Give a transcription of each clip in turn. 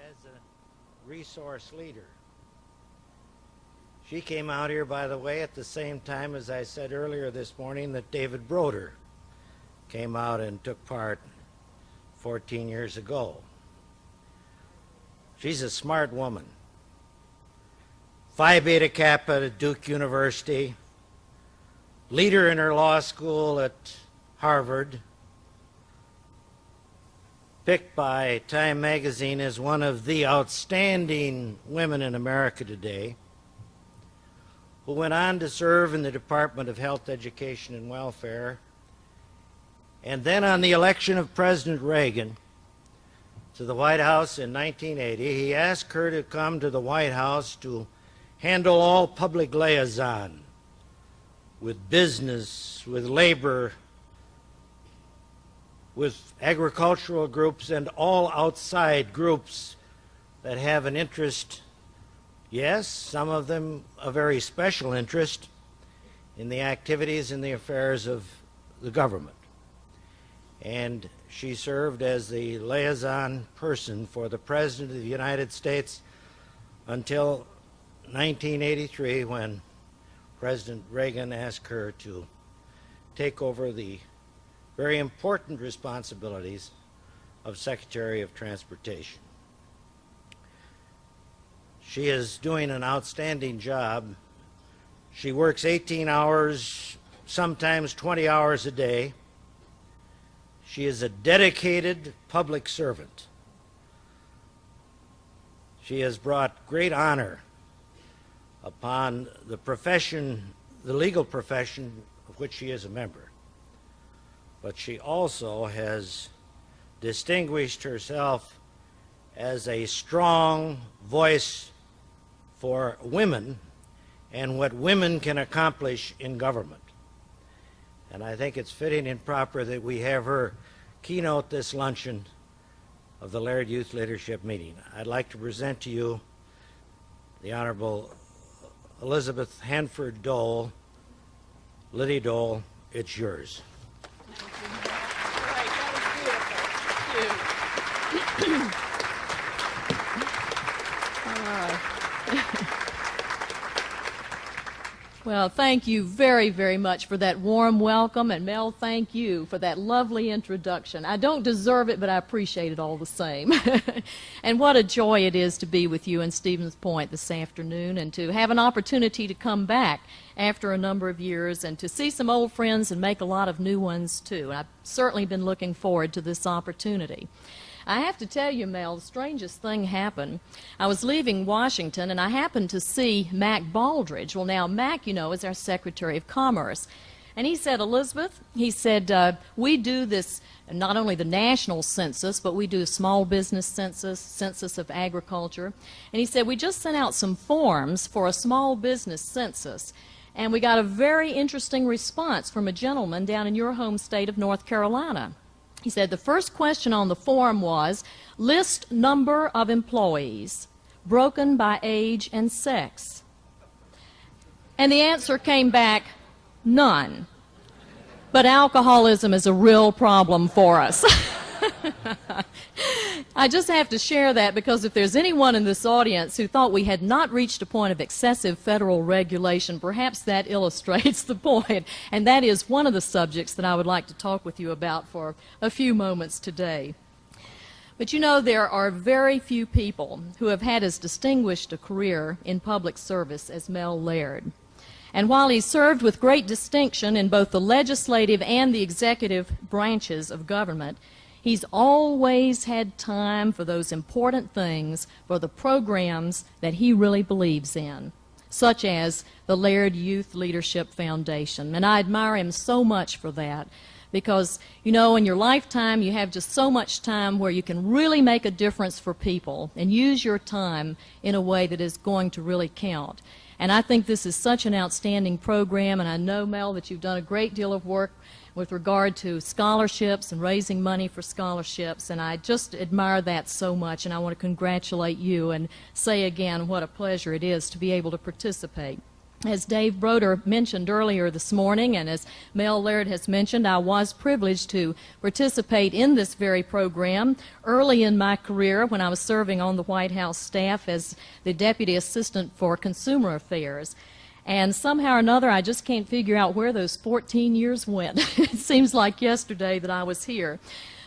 as a resource leader. She came out here, by the way, at the same time, as I said earlier this morning, that David Broder came out and took part 14 years ago. She's a smart woman. Phi Beta Kappa at Duke University, leader in her law school at Harvard, picked by Time magazine as one of the outstanding women in America today, who went on to serve in the Department of Health, Education, and Welfare. And then on the election of President Reagan to the White House in 1980, he asked her to come to the White House to handle all public liaison with business, with labor, with agricultural groups, and all outside groups that have an interest, yes, some of them a very special interest, in the activities and the affairs of the government. And she served as the liaison person for the President of the United States until 1983, when President Reagan asked her to take over the very important responsibilities of Secretary of Transportation. She is doing an outstanding job. She works 18 hours, sometimes 20 hours a day. She is a dedicated public servant. She has brought great honor upon the profession, the legal profession of which she is a member. But she also has distinguished herself as a strong voice for women and what women can accomplish in government. And I think it's fitting and proper that we have her keynote this luncheon of the Laird Youth Leadership meeting. I'd like to present to you the Honorable Elizabeth Hanford Dole. Liddy Dole, it's yours. Well, thank you very, very much for that warm welcome, and Mel, thank you for that lovely introduction. I don't deserve it, but I appreciate it all the same. And what a joy it is to be with you in Stevens Point this afternoon, and to have an opportunity to come back after a number of years and to see some old friends and make a lot of new ones too. And I've certainly been looking forward to this opportunity. I have to tell you, Mel, the strangest thing happened. I was leaving Washington, and I happened to see Mac Baldridge. Well, now, Mac, you know, is our Secretary of Commerce. And he said, Elizabeth, he said, we do this, not only the national census, but we do a small business census, census of agriculture. And he said, we just sent out some forms for a small business census. And we got a very interesting response from a gentleman down in your home state of North Carolina. He said the first question on the form was, list number of employees, broken by age and sex. And the answer came back, none. But alcoholism is a real problem for us. I just have to share that because if there's anyone in this audience who thought we had not reached a point of excessive federal regulation, perhaps that illustrates the point. And that is one of the subjects that I would like to talk with you about for a few moments today. But you know, there are very few people who have had as distinguished a career in public service as Mel Laird. And while he served with great distinction in both the legislative and the executive branches of government, he's always had time for those important things, for the programs that he really believes in, such as the Laird Youth Leadership Foundation. And I admire him so much for that because, you know, in your lifetime you have just so much time where you can really make a difference for people and use your time in a way that is going to really count. And I think this is such an outstanding program, and I know, Mel, that you've done a great deal of work with regard to scholarships and raising money for scholarships, and I just admire that so much, and I want to congratulate you and say again what a pleasure it is to be able to participate. As Dave Broder mentioned earlier this morning, and as Mel Laird has mentioned, I was privileged to participate in this very program early in my career when I was serving on the White House staff as the Deputy Assistant for Consumer Affairs. And somehow or another, I just can't figure out where those 14 years went. It seems like yesterday that I was here.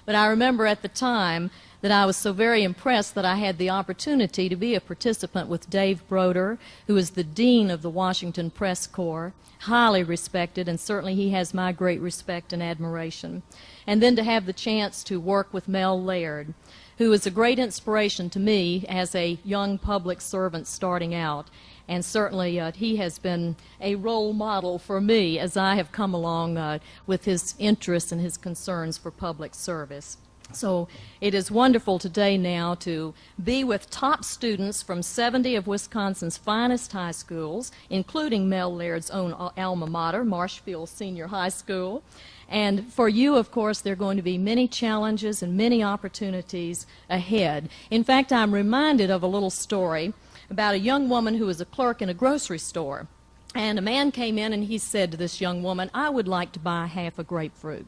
But I remember at the time that I was so very impressed that I had the opportunity to be a participant with Dave Broder, who is the Dean of the Washington Press Corps, highly respected, and certainly he has my great respect and admiration. And then to have the chance to work with Mel Laird, who is a great inspiration to me as a young public servant starting out. And certainly he has been a role model for me as I have come along with his interests and his concerns for public service. So it is wonderful today now to be with top students from 70 of Wisconsin's finest high schools, including Mel Laird's own alma mater, Marshfield Senior High School. And for you, of course, there are going to be many challenges and many opportunities ahead. In fact, I'm reminded of a little story about a young woman who was a clerk in a grocery store. And a man came in and he said to this young woman, "I would like to buy half a grapefruit."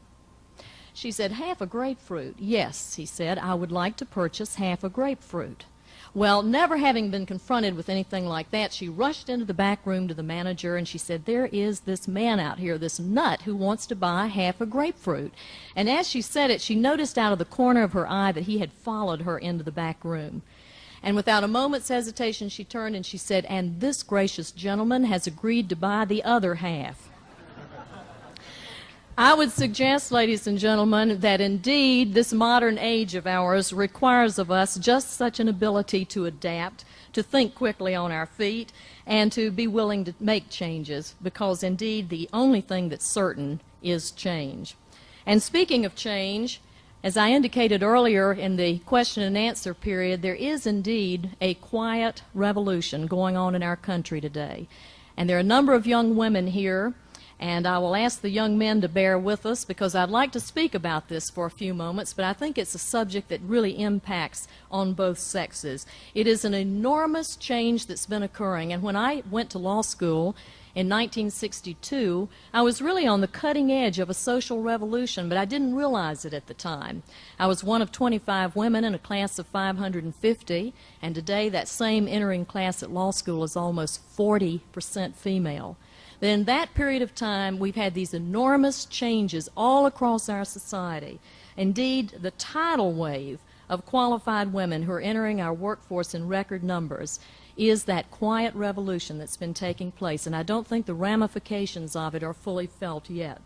She said, "Half a grapefruit?" "Yes," he said, "I would like to purchase half a grapefruit." Well, never having been confronted with anything like that, she rushed into the back room to the manager and she said, "There is this man out here, this nut, who wants to buy half a grapefruit." And as she said it, she noticed out of the corner of her eye that he had followed her into the back room. And without a moment's hesitation, she turned and she said, "And this gracious gentleman has agreed to buy the other half." I would suggest, ladies and gentlemen, that indeed this modern age of ours requires of us just such an ability to adapt, to think quickly on our feet, and to be willing to make changes, because indeed the only thing that's certain is change. And speaking of change, as I indicated earlier in the question and answer period, there is indeed a quiet revolution going on in our country today. And there are a number of young women here, and I will ask the young men to bear with us because I'd like to speak about this for a few moments, but I think it's a subject that really impacts on both sexes. It is an enormous change that's been occurring, and when I went to law school in 1962, I was really on the cutting edge of a social revolution, but I didn't realize it at the time. I was one of 25 women in a class of 550, and today that same entering class at law school is almost 40% female. Then in that period of time, we've had these enormous changes all across our society. Indeed, the tidal wave of qualified women who are entering our workforce in record numbers is that quiet revolution that's been taking place, and I don't think the ramifications of it are fully felt yet.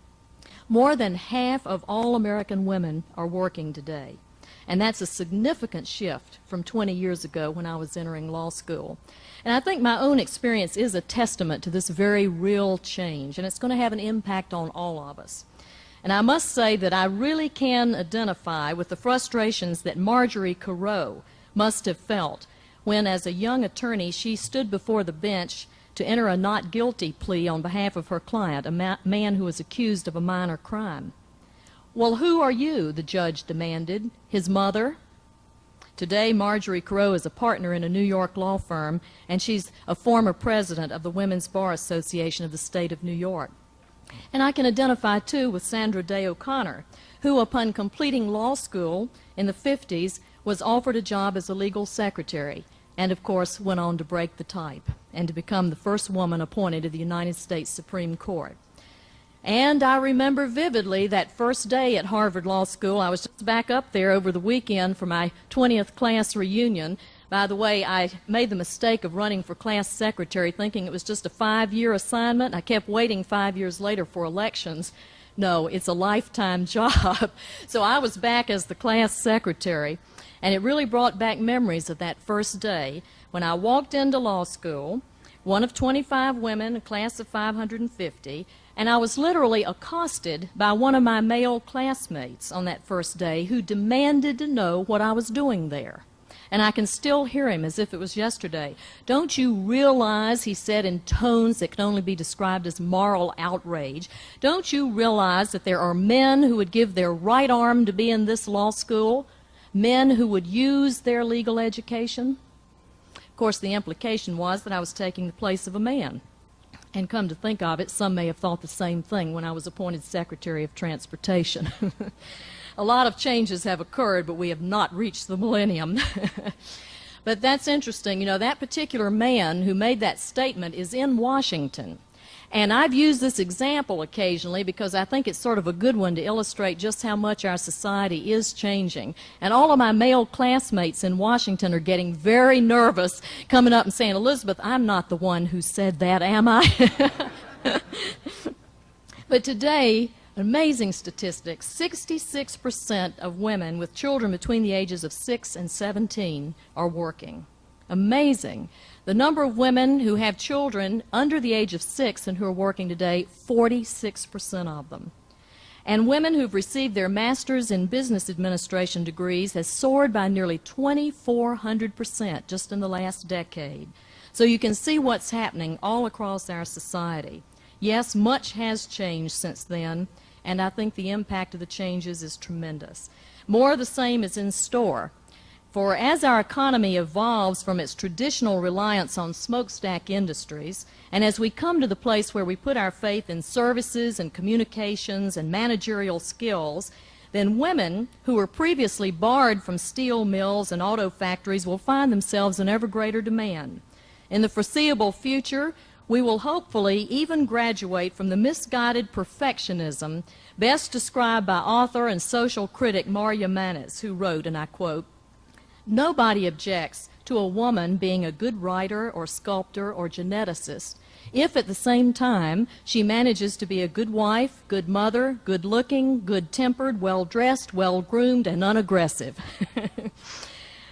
More than half of all American women are working today, and that's a significant shift from 20 years ago when I was entering law school. And I think my own experience is a testament to this very real change, and it's going to have an impact on all of us. And I must say that I really can identify with the frustrations that Marjorie Carreau must have felt when, as a young attorney, she stood before the bench to enter a not guilty plea on behalf of her client, a man who was accused of a minor crime. "Well, who are you?" the judge demanded. "His mother?" Today, Marjorie Carreau is a partner in a New York law firm, and she's a former president of the Women's Bar Association of the state of New York. And I can identify, too, with Sandra Day O'Connor, who, upon completing law school in the 50s, was offered a job as a legal secretary, and, of course, went on to break the type and to become the first woman appointed to the United States Supreme Court. And I remember vividly that first day at Harvard Law School. I was just back up there over the weekend for my 20th class reunion. By the way, I made the mistake of running for class secretary thinking it was just a 5-year assignment. I kept waiting 5 years later for elections. No, it's a lifetime job. So I was back as the class secretary, and it really brought back memories of that first day when I walked into law school, one of 25 women, a class of 550, and I was literally accosted by one of my male classmates on that first day who demanded to know what I was doing there. And I can still hear him as if it was yesterday. "Don't you realize," he said in tones that can only be described as moral outrage, "don't you realize that there are men who would give their right arm to be in this law school, men who would use their legal education?" Of course, the implication was that I was taking the place of a man. And come to think of it, some may have thought the same thing when I was appointed Secretary of Transportation. A lot of changes have occurred, but we have not reached the millennium. But that's interesting. You know, that particular man who made that statement is in Washington. And I've used this example occasionally because I think it's sort of a good one to illustrate just how much our society is changing. And all of my male classmates in Washington are getting very nervous coming up and saying, Elizabeth, I'm not the one who said that, am I? But today, amazing statistics, 66% of women with children between the ages of 6 and 17 are working. Amazing. The number of women who have children under the age of 6 and who are working today, 46% of them. And women who've received their master's in business administration degrees has soared by nearly 2,400% just in the last decade. So you can see what's happening all across our society. Yes, much has changed since then, and I think the impact of the changes is tremendous. More of the same is in store. For as our economy evolves from its traditional reliance on smokestack industries, and as we come to the place where we put our faith in services and communications and managerial skills, then women who were previously barred from steel mills and auto factories will find themselves in ever greater demand. In the foreseeable future, we will hopefully even graduate from the misguided perfectionism best described by author and social critic Maria Manis, who wrote, and I quote, "Nobody objects to a woman being a good writer or sculptor or geneticist if at the same time she manages to be a good wife, good mother, good-looking, good-tempered, well-dressed, well-groomed, and unaggressive."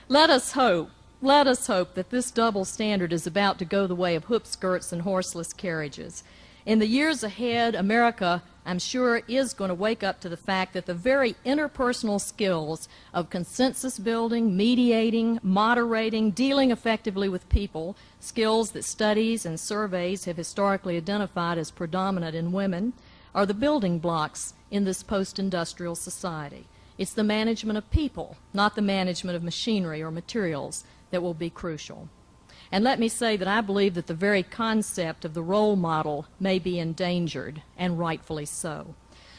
Let us hope that this double standard is about to go the way of hoop skirts and horseless carriages. In the years ahead, America, I'm sure, is going to wake up to the fact that the very interpersonal skills of consensus building, mediating, moderating, dealing effectively with people, skills that studies and surveys have historically identified as predominant in women, are the building blocks in this post-industrial society. It's the management of people, not the management of machinery or materials, that will be crucial. And let me say that I believe that the very concept of the role model may be endangered, and rightfully so.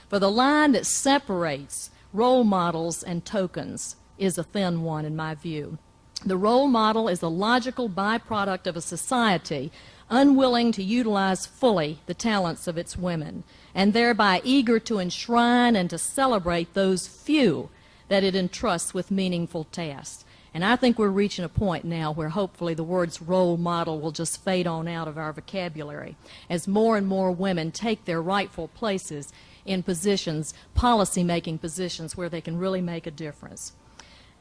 For the line that separates role models and tokens is a thin one in my view. The role model is a logical byproduct of a society unwilling to utilize fully the talents of its women, and thereby eager to enshrine and to celebrate those few that it entrusts with meaningful tasks. And I think we're reaching a point now where hopefully the words role model will just fade on out of our vocabulary as more and more women take their rightful places in positions, policy-making positions, where they can really make a difference.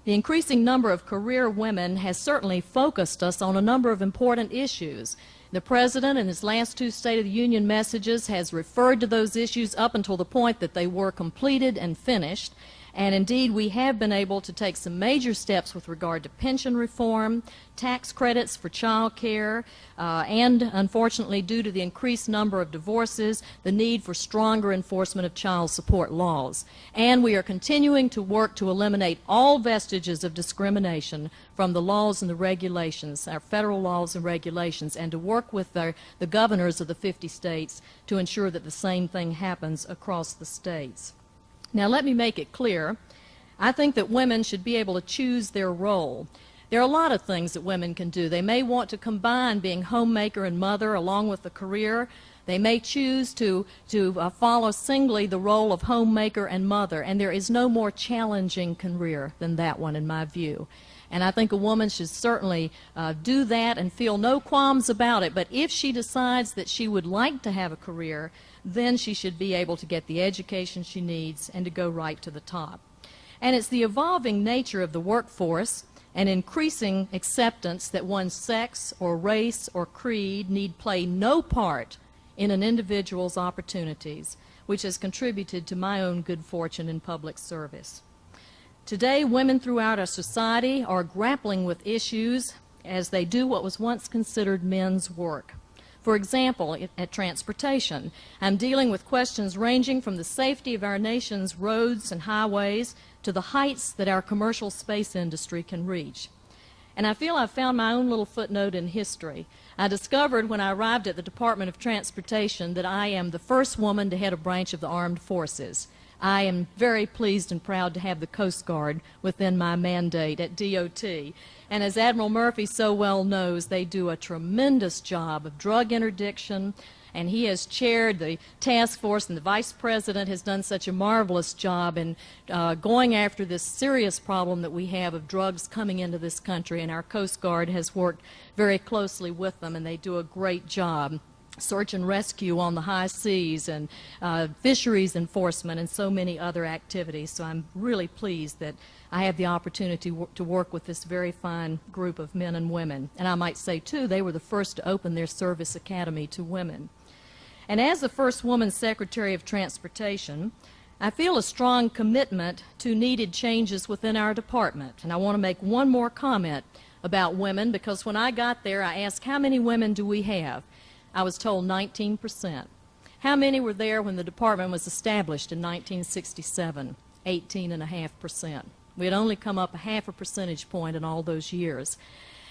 The increasing number of career women has certainly focused us on a number of important issues. The President, in his last 2 State of the Union messages, has referred to those issues up until the point that they were completed and finished. And indeed, we have been able to take some major steps with regard to pension reform, tax credits for child care, and unfortunately, due to the increased number of divorces, the need for stronger enforcement of child support laws. And we are continuing to work to eliminate all vestiges of discrimination from the laws and the regulations, our federal laws and regulations, and to work with the governors of the 50 states to ensure that the same thing happens across the states. Now, let me make it clear. I think that women should be able to choose their role. There are a lot of things that women can do. They may want to combine being homemaker and mother along with a career. They may choose to follow singly the role of homemaker and mother, and there is no more challenging career than that one in my view. And I think a woman should certainly do that and feel no qualms about it. But if she decides that she would like to have a career, then she should be able to get the education she needs and to go right to the top. And it's the evolving nature of the workforce and increasing acceptance that one's sex or race or creed need play no part in an individual's opportunities, which has contributed to my own good fortune in public service. Today, women throughout our society are grappling with issues as they do what was once considered men's work. For example, at transportation, I'm dealing with questions ranging from the safety of our nation's roads and highways to the heights that our commercial space industry can reach. And I feel I've found my own little footnote in history. I discovered when I arrived at the Department of Transportation that I am the first woman to head a branch of the armed forces. I am very pleased and proud to have the Coast Guard within my mandate at DOT. And as Admiral Murphy so well knows, they do a tremendous job of drug interdiction, and he has chaired the task force, and the Vice President has done such a marvelous job in going after this serious problem that we have of drugs coming into this country, and our Coast Guard has worked very closely with them, and they do a great job. Search and rescue on the high seas, and fisheries enforcement, and so many other activities. So I'm really pleased that I have the opportunity to work with this very fine group of men and women. And I might say, too, they were the first to open their service academy to women. And as the first woman Secretary of Transportation, I feel a strong commitment to needed changes within our department. And I want to make one more comment about women, because when I got there, I asked, how many women do we have? I was told 19%. How many were there when the department was established in 1967? 18.5%. We had only come up a half a percentage point in all those years.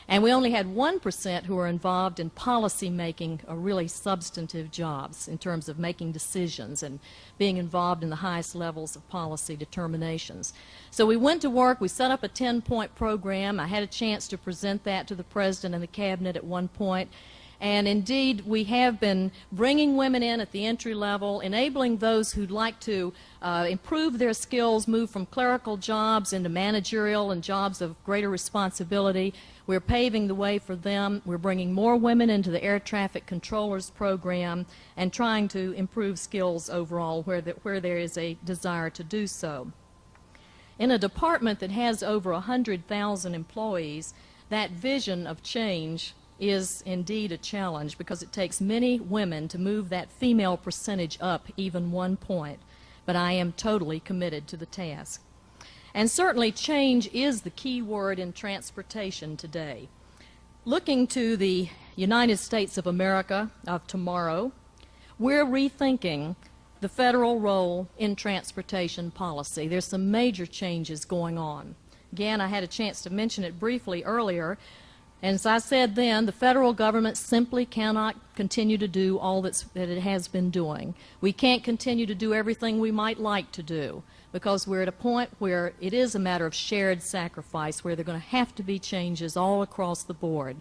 And we only had 1% who were involved in policy making, or really substantive jobs in terms of making decisions and being involved in the highest levels of policy determinations. So we went to work, we set up a 10-point program. I had a chance to present that to the President and the Cabinet at one point. And indeed, we have been bringing women in at the entry level, enabling those who'd like to improve their skills, move from clerical jobs into managerial and jobs of greater responsibility. We're paving the way for them. We're bringing more women into the air traffic controllers program and trying to improve skills overall where there is a desire to do so. In a department that has over 100,000 employees, that vision of change is indeed a challenge, because it takes many women to move that female percentage up even 1 point. But I am totally committed to the task. And certainly change is the key word in transportation today. Looking to the United States of America of tomorrow, we're rethinking the federal role in transportation policy. There's some major changes going on. Again, I had a chance to mention it briefly earlier. And as I said then, the federal government simply cannot continue to do all that it has been doing. We can't continue to do everything we might like to do, because we're at a point where it is a matter of shared sacrifice, where there are going to have to be changes all across the board.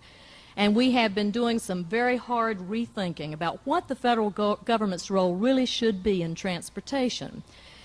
And we have been doing some very hard rethinking about what the federal government's role really should be in transportation.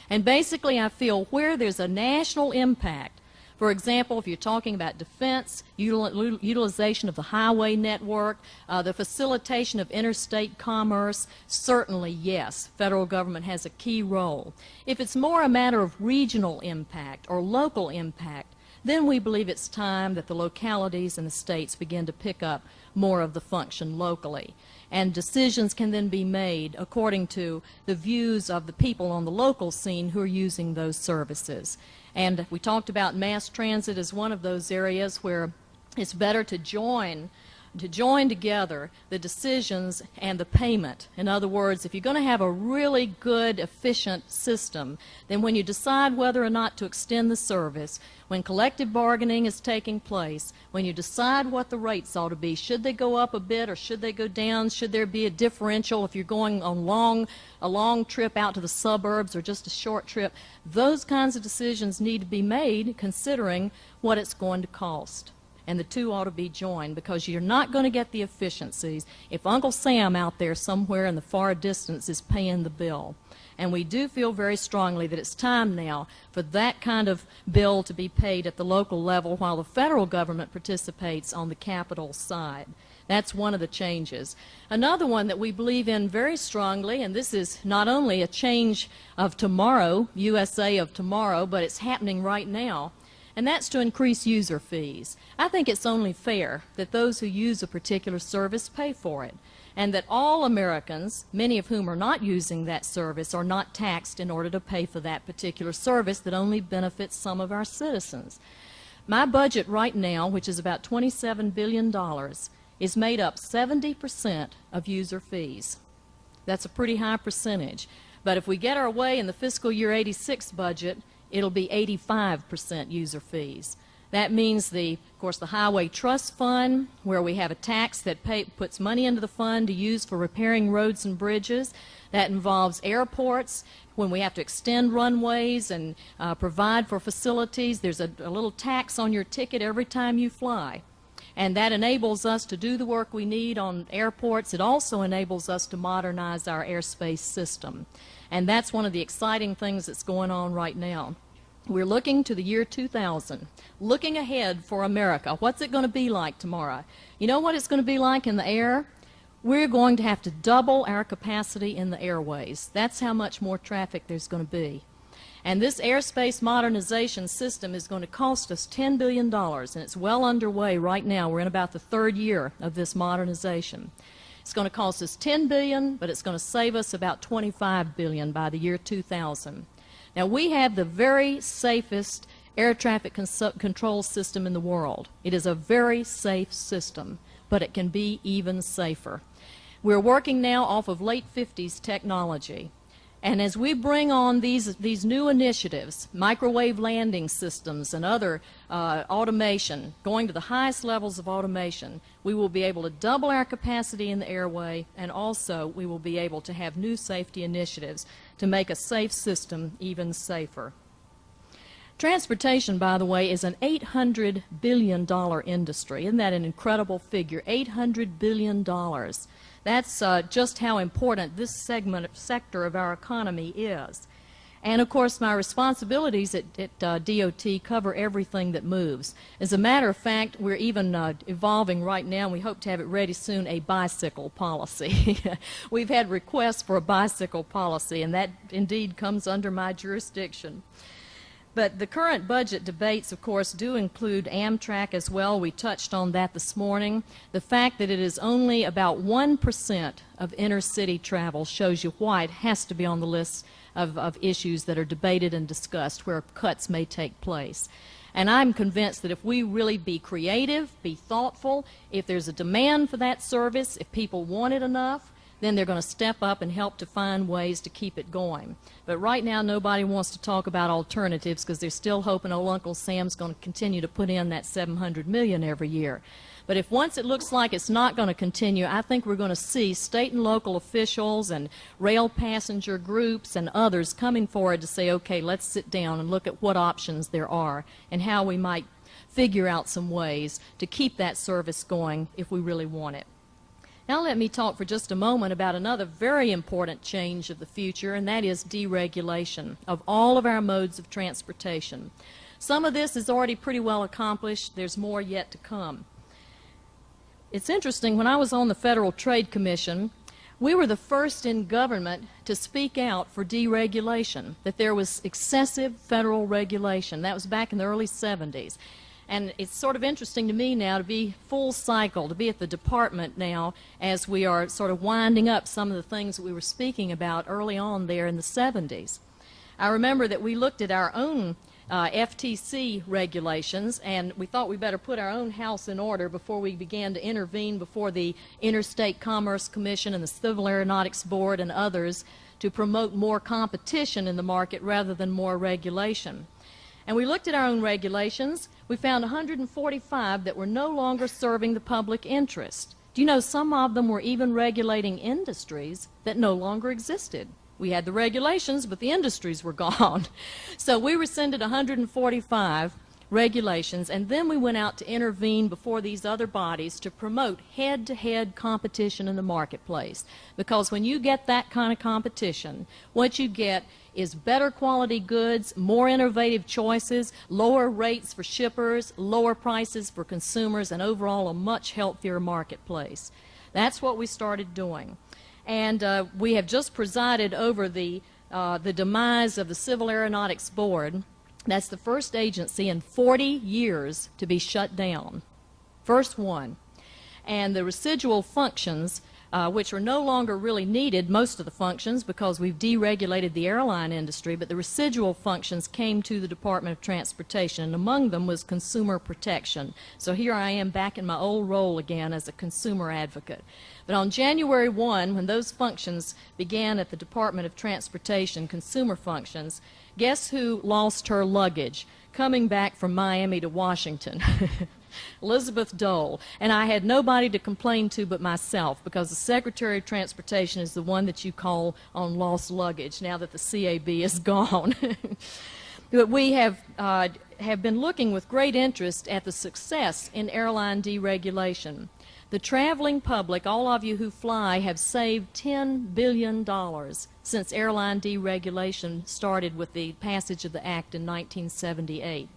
And basically, I feel where there's a national impact, for example, if you're talking about defense, utilization of the highway network, the facilitation of interstate commerce, certainly yes, federal government has a key role. If it's more a matter of regional impact or local impact, then we believe it's time that the localities and the states begin to pick up more of the function locally. And decisions can then be made according to the views of the people on the local scene who are using those services. And we talked about mass transit as one of those areas where it's better to join together the decisions and the payment. In other words, if you're going to have a really good, efficient system, then when you decide whether or not to extend the service, when collective bargaining is taking place, when you decide what the rates ought to be, should they go up a bit or should they go down, should there be a differential if you're going on a long trip out to the suburbs or just a short trip, those kinds of decisions need to be made considering what it's going to cost. And the two ought to be joined, because you're not going to get the efficiencies if Uncle Sam out there somewhere in the far distance is paying the bill. And we do feel very strongly that it's time now for that kind of bill to be paid at the local level while the federal government participates on the capital side. That's one of the changes. Another one that we believe in very strongly, and this is not only a change of tomorrow, USA of tomorrow, but it's happening right now, and that's to increase user fees. I think it's only fair that those who use a particular service pay for it, and that all Americans, many of whom are not using that service, are not taxed in order to pay for that particular service that only benefits some of our citizens. My budget right now, which is about $27 billion, is made up 70% of user fees. That's a pretty high percentage. But if we get our way in the fiscal year '86 budget, it'll be 85% user fees. That means, of course, the Highway Trust Fund, where we have a tax that puts money into the fund to use for repairing roads and bridges. That involves airports, when we have to extend runways and provide for facilities. There's a little tax on your ticket every time you fly. And that enables us to do the work we need on airports. It also enables us to modernize our airspace system. And that's one of the exciting things that's going on right now. We're looking to the year 2000, looking ahead for America. What's it going to be like tomorrow? You know what it's going to be like in the air? We're going to have to double our capacity in the airways. That's how much more traffic there's going to be. And this airspace modernization system is going to cost us $10 billion, and it's well underway right now. We're in about the third year of this modernization. It's going to cost us $10 billion, but it's going to save us about $25 billion by the year 2000. Now, we have the very safest air traffic control system in the world. It is a very safe system, but it can be even safer. We're working now off of late 50s technology. And as we bring on these new initiatives, microwave landing systems and other automation, going to the highest levels of automation, we will be able to double our capacity in the airway, and also we will be able to have new safety initiatives to make a safe system even safer. Transportation, by the way, is an $800 billion industry. Isn't that an incredible figure? $800 billion. That's just how important this sector of our economy is. And of course, my responsibilities at DOT cover everything that moves. As a matter of fact, we're even evolving right now, and we hope to have it ready soon, a bicycle policy. We've had requests for a bicycle policy, and that indeed comes under my jurisdiction. But the current budget debates, of course, do include Amtrak as well. We touched on that this morning. The fact that it is only about 1% of inner-city travel shows you why it has to be on the list of issues that are debated and discussed where cuts may take place. And I'm convinced that if we really be creative, be thoughtful, if there's a demand for that service, if people want it enough, then they're going to step up and help to find ways to keep it going. But right now, nobody wants to talk about alternatives because they're still hoping old Uncle Sam's going to continue to put in that $700 million every year. But if once it looks like it's not going to continue, I think we're going to see state and local officials and rail passenger groups and others coming forward to say, okay, let's sit down and look at what options there are and how we might figure out some ways to keep that service going if we really want it. Now let me talk for just a moment about another very important change of the future, and that is deregulation of all of our modes of transportation. Some of this is already pretty well accomplished. There's more yet to come. It's interesting, when I was on the Federal Trade Commission, we were the first in government to speak out for deregulation, that there was excessive federal regulation. That was back in the early 70s. And it's sort of interesting to me now to be full cycle, to be at the department now as we are sort of winding up some of the things that we were speaking about early on there in the 70s. I remember that we looked at our own FTC regulations, and we thought we better put our own house in order before we began to intervene before the Interstate Commerce Commission and the Civil Aeronautics Board and others to promote more competition in the market rather than more regulation. And we looked at our own regulations. We found 145 that were no longer serving the public interest. Do you know some of them were even regulating industries that no longer existed? We had the regulations, but the industries were gone. So we rescinded 145 regulations, and then we went out to intervene before these other bodies to promote head-to-head competition in the marketplace. Because when you get that kind of competition, what you get is better quality goods, more innovative choices, lower rates for shippers, lower prices for consumers, and overall a much healthier marketplace. That's what we started doing. And we have just presided over the demise of the Civil Aeronautics Board. That's the first agency in 40 years to be shut down. First one. And the residual functions, which are no longer really needed, most of the functions, because we've deregulated the airline industry, but the residual functions came to the Department of Transportation, and among them was consumer protection. So here I am back in my old role again as a consumer advocate. But on January 1, when those functions began at the Department of Transportation, consumer functions, Guess who lost her luggage coming back from Miami to Washington? Elizabeth Dole. And I had nobody to complain to but myself, because the Secretary of Transportation is the one that you call on lost luggage now that the CAB is gone. But we have been looking with great interest at the success in airline deregulation. The traveling public, all of you who fly, have saved $10 billion since airline deregulation started with the passage of the Act in 1978.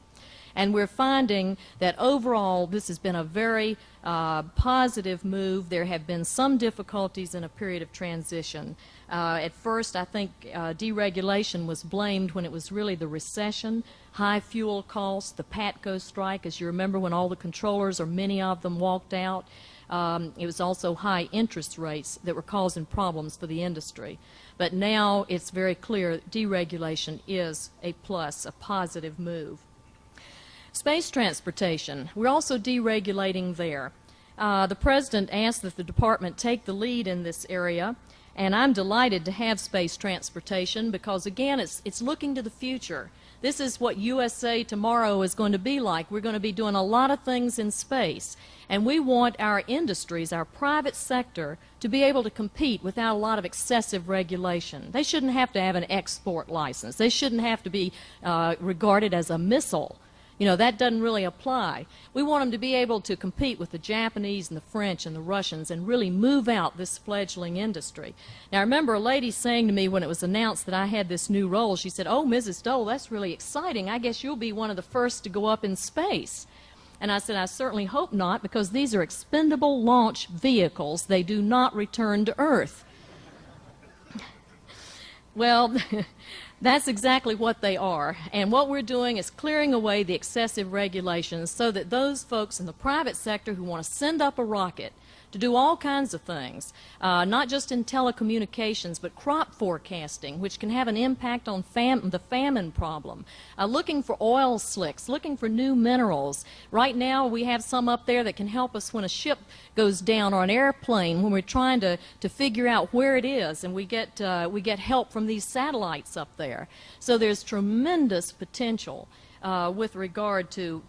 And we're finding that overall this has been a very positive move. There have been some difficulties in a period of transition. At first, I think deregulation was blamed when it was really the recession, high fuel costs, the PATCO strike, as you remember, when all the controllers, or many of them, walked out. It was also high interest rates that were causing problems for the industry. But now it's very clear deregulation is a plus, a positive move. Space transportation, we're also deregulating there. The President asked that the Department take the lead in this area, and I'm delighted to have space transportation because, again, it's looking to the future. This is what USA tomorrow is going to be like. We're going to be doing a lot of things in space, and we want our industries, our private sector, to be able to compete without a lot of excessive regulation. They shouldn't have to have an export license. They shouldn't have to be regarded as a missile. You know, that doesn't really apply. We want them to be able to compete with the Japanese and the French and the Russians and really move out this fledgling industry. Now, I remember a lady saying to me when it was announced that I had this new role, she said, "Oh, Mrs. Dole, that's really exciting. I guess you'll be one of the first to go up in space." And I said, "I certainly hope not, because these are expendable launch vehicles. They do not return to Earth." Well, that's exactly what they are. And what we're doing is clearing away the excessive regulations so that those folks in the private sector who want to send up a rocket to do all kinds of things, not just in telecommunications, but crop forecasting, which can have an impact on the famine problem, looking for oil slicks, looking for new minerals. Right now we have some up there that can help us when a ship goes down, or an airplane, when we're trying to figure out where it is, and we get help from these satellites up there. So there's tremendous potential with regard to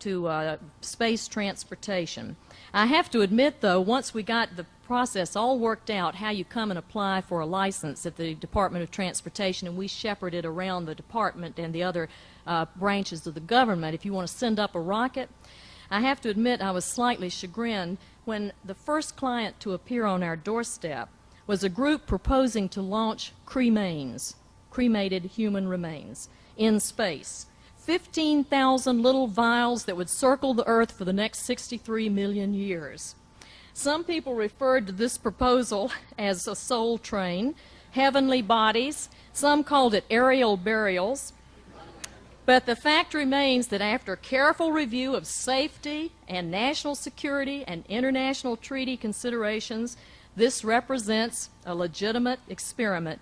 space transportation. I have to admit, though, once we got the process all worked out, how you come and apply for a license at the Department of Transportation, and we shepherded around the department and the other branches of the government, if you want to send up a rocket, I have to admit I was slightly chagrined when the first client to appear on our doorstep was a group proposing to launch cremains, cremated human remains, in space. 15,000 little vials that would circle the Earth for the next 63 million years. Some people referred to this proposal as a soul train, heavenly bodies. Some called it aerial burials. But the fact remains that after careful review of safety and national security and international treaty considerations, this represents a legitimate experiment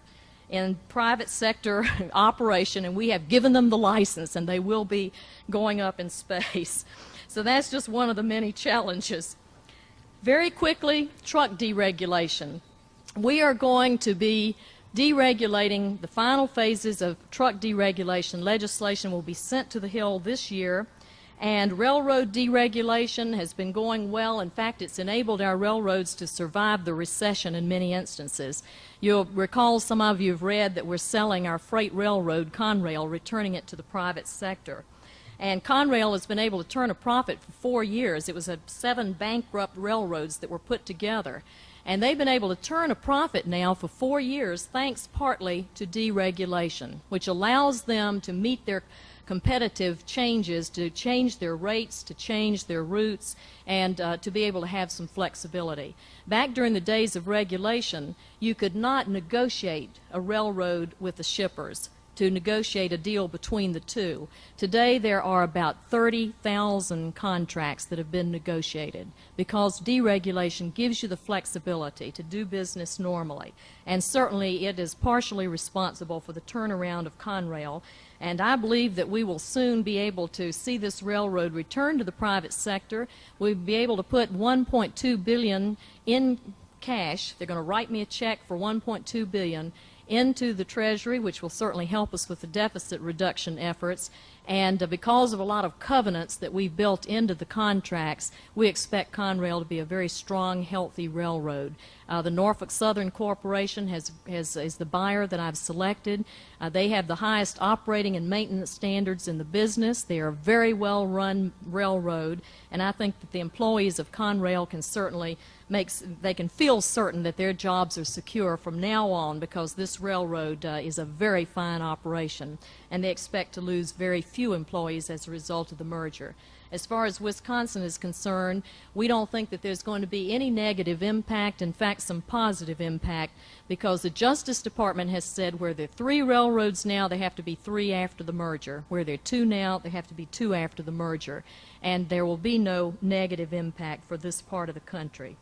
in private sector operation, and we have given them the license, and they will be going up in space. So that's just one of the many challenges. Very quickly, truck deregulation. We are going to be deregulating the final phases of truck deregulation. Legislation will be sent to the Hill this year. And railroad deregulation has been going well. In fact, it's enabled our railroads to survive the recession in many instances. You'll recall, some of you have read, that we're selling our freight railroad, Conrail, returning it to the private sector. And Conrail has been able to turn a profit for 4 years. It was 7 bankrupt railroads that were put together. And they've been able to turn a profit now for 4 years, thanks partly to deregulation, which allows them to meet their competitive changes, to change their rates, to change their routes, and to be able to have some flexibility. Back during the days of regulation, you could not negotiate a railroad with the shippers to negotiate a deal between the two. Today there are about 30,000 contracts that have been negotiated because deregulation gives you the flexibility to do business normally. And certainly it is partially responsible for the turnaround of Conrail. And I believe that we will soon be able to see this railroad return to the private sector. We'll be able to put $1.2 billion in cash. They're going to write me a check for $1.2 billion into the Treasury, which will certainly help us with the deficit reduction efforts. And because of a lot of covenants that we've built into the contracts, we expect Conrail to be a very strong, healthy railroad. The Norfolk Southern Corporation is the buyer that I've selected. They have the highest operating and maintenance standards in the business. They are a very well-run railroad, and I think that the employees of Conrail can certainly they can feel certain that their jobs are secure from now on, because this railroad is a very fine operation, and they expect to lose very few employees as a result of the merger. As far as Wisconsin is concerned, we don't think that there's going to be any negative impact, in fact some positive impact, because the Justice Department has said where there are 3 railroads now, they have to be 3 after the merger. Where there are 2 now, they have to be 2 after the merger. And there will be no negative impact for this part of the country.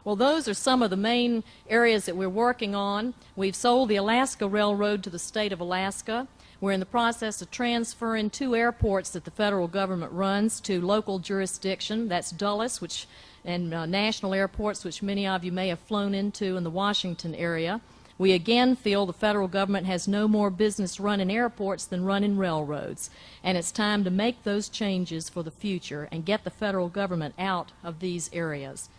Well, those are some of the main areas that we're working on. We've sold the Alaska Railroad to the state of Alaska. We're in the process of transferring 2 airports that the federal government runs to local jurisdiction. That's Dulles, and national airports, which many of you may have flown into in the Washington area. We again feel the federal government has no more business running airports than running railroads. And it's time to make those changes for the future and get the federal government out of these areas.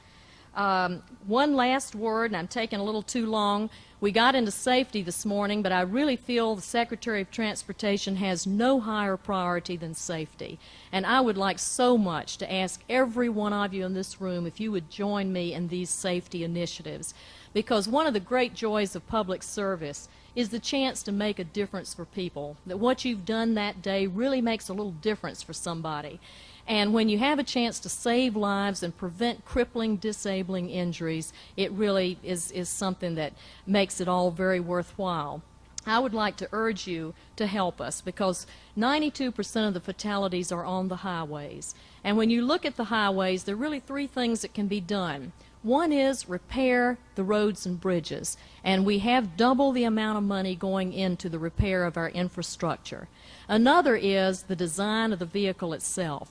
One last word, and I'm taking a little too long. We got into safety this morning, but I really feel the Secretary of Transportation has no higher priority than safety. And I would like so much to ask every one of you in this room if you would join me in these safety initiatives. Because one of the great joys of public service is the chance to make a difference for people. That what you've done that day really makes a little difference for somebody. And when you have a chance to save lives and prevent crippling, disabling injuries, it really is something that makes it all very worthwhile. I would like to urge you to help us, because 92% of the fatalities are on the highways. And when you look at the highways, there are really 3 things that can be done. One is repair the roads and bridges, and we have double the amount of money going into the repair of our infrastructure. Another is the design of the vehicle itself.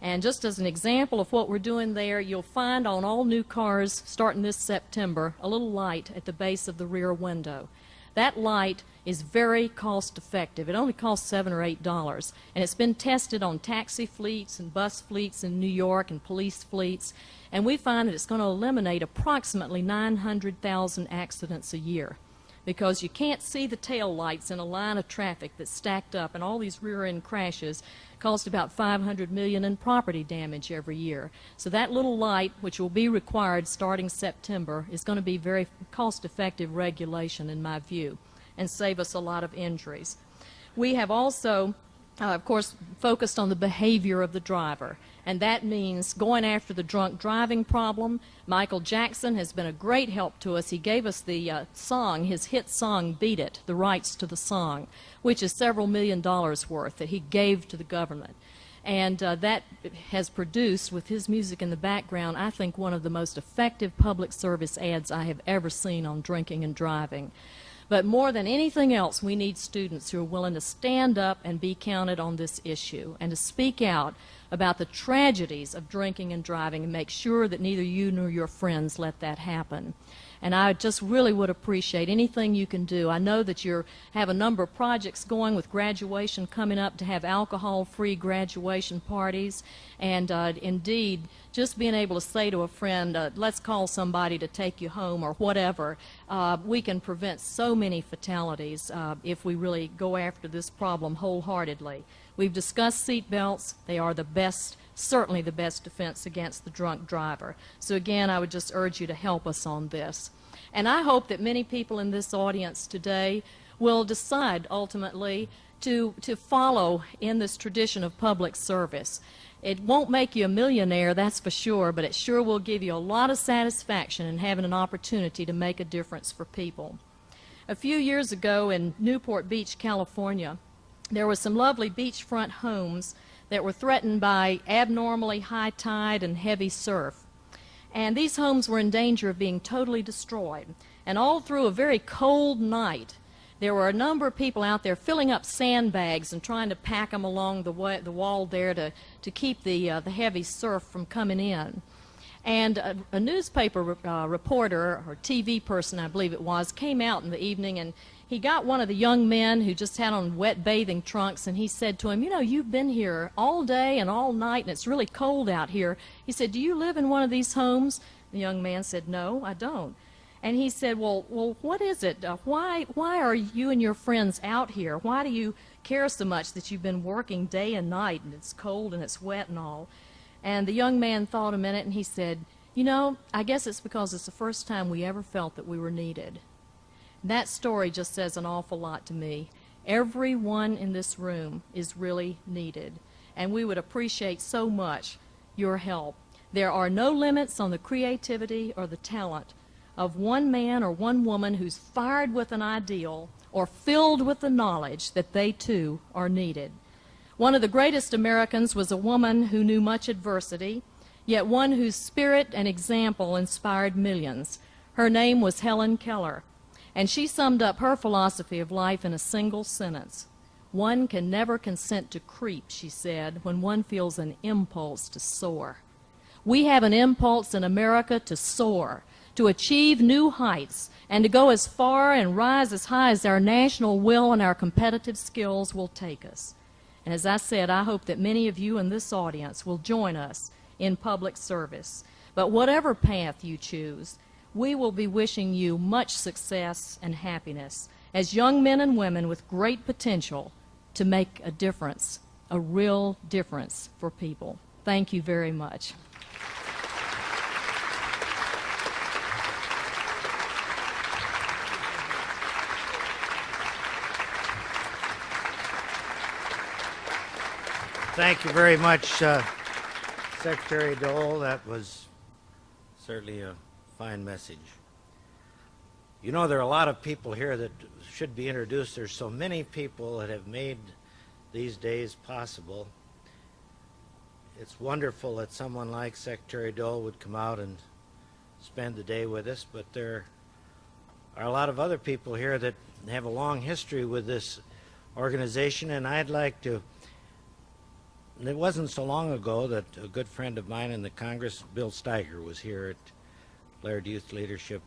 And just as an example of what we're doing there, you'll find on all new cars starting this September a little light at the base of the rear window. That light is very cost effective. It only costs $7 or $8, and it's been tested on taxi fleets and bus fleets in New York and police fleets, and we find that it's going to eliminate approximately 900,000 accidents a year, because you can't see the tail lights in a line of traffic that's stacked up, and all these rear-end crashes cost about $500 million in property damage every year. So that little light, which will be required starting September, is going to be very cost-effective regulation in my view, and save us a lot of injuries. We have also, of course, focused on the behavior of the driver, and that means going after the drunk driving problem. Michael Jackson has been a great help to us. He gave us the song, his hit song, Beat It, the rights to the song, which is several $1 million worth that he gave to the government. And that has produced, with his music in the background, I think one of the most effective public service ads I have ever seen on drinking and driving. But more than anything else, we need students who are willing to stand up and be counted on this issue, and to speak out about the tragedies of drinking and driving, and make sure that neither you nor your friends let that happen. And I just really would appreciate anything you can do. I know that you have a number of projects going with graduation coming up to have alcohol-free graduation parties. And indeed, just being able to say to a friend, let's call somebody to take you home or whatever, we can prevent so many fatalities if we really go after this problem wholeheartedly. We've discussed seat belts. They are the best, certainly the best defense against the drunk driver. So again, I would just urge you to help us on this. And I hope that many people in this audience today will decide ultimately to follow in this tradition of public service. It won't make you a millionaire, that's for sure, but it sure will give you a lot of satisfaction in having an opportunity to make a difference for people. A few years ago in Newport Beach, California, there were some lovely beachfront homes that were threatened by abnormally high tide and heavy surf. And these homes were in danger of being totally destroyed. And all through a very cold night, there were a number of people out there filling up sandbags and trying to pack them along the wall there to keep the heavy surf from coming in. And a newspaper reporter, or TV person I believe it was, came out in the evening, and he got one of the young men who just had on wet bathing trunks, and he said to him, you know, you've been here all day and all night, and it's really cold out here. He said, do you live in one of these homes? The young man said, no, I don't. And he said, well, what is it? Why are you and your friends out here? Why do you care so much that you've been working day and night, and it's cold and it's wet and all? And the young man thought a minute, and he said, you know, I guess it's because it's the first time we ever felt that we were needed. That story just says an awful lot to me. Everyone in this room is really needed, and we would appreciate so much your help. There are no limits on the creativity or the talent of one man or one woman who's fired with an ideal or filled with the knowledge that they too are needed. One of the greatest Americans was a woman who knew much adversity, yet one whose spirit and example inspired millions. Her name was Helen Keller, and she summed up her philosophy of life in a single sentence. One can never consent to creep, she said, when one feels an impulse to soar. We have an impulse in America to soar, to achieve new heights, and to go as far and rise as high as our national will and our competitive skills will take us. And as I said, I hope that many of you in this audience will join us in public service. But whatever path you choose, we will be wishing you much success and happiness as young men and women with great potential to make a difference, a real difference for people. Thank you very much. Thank you very much, Secretary Dole. That was certainly a fine message. You know, there are a lot of people here that should be introduced. There's so many people that have made these days possible. It's wonderful that someone like Secretary Dole would come out and spend the day with us, but there are a lot of other people here that have a long history with this organization, and I'd like to. It wasn't so long ago that a good friend of mine in the Congress, Bill Steiger, was here at Laird Youth Leadership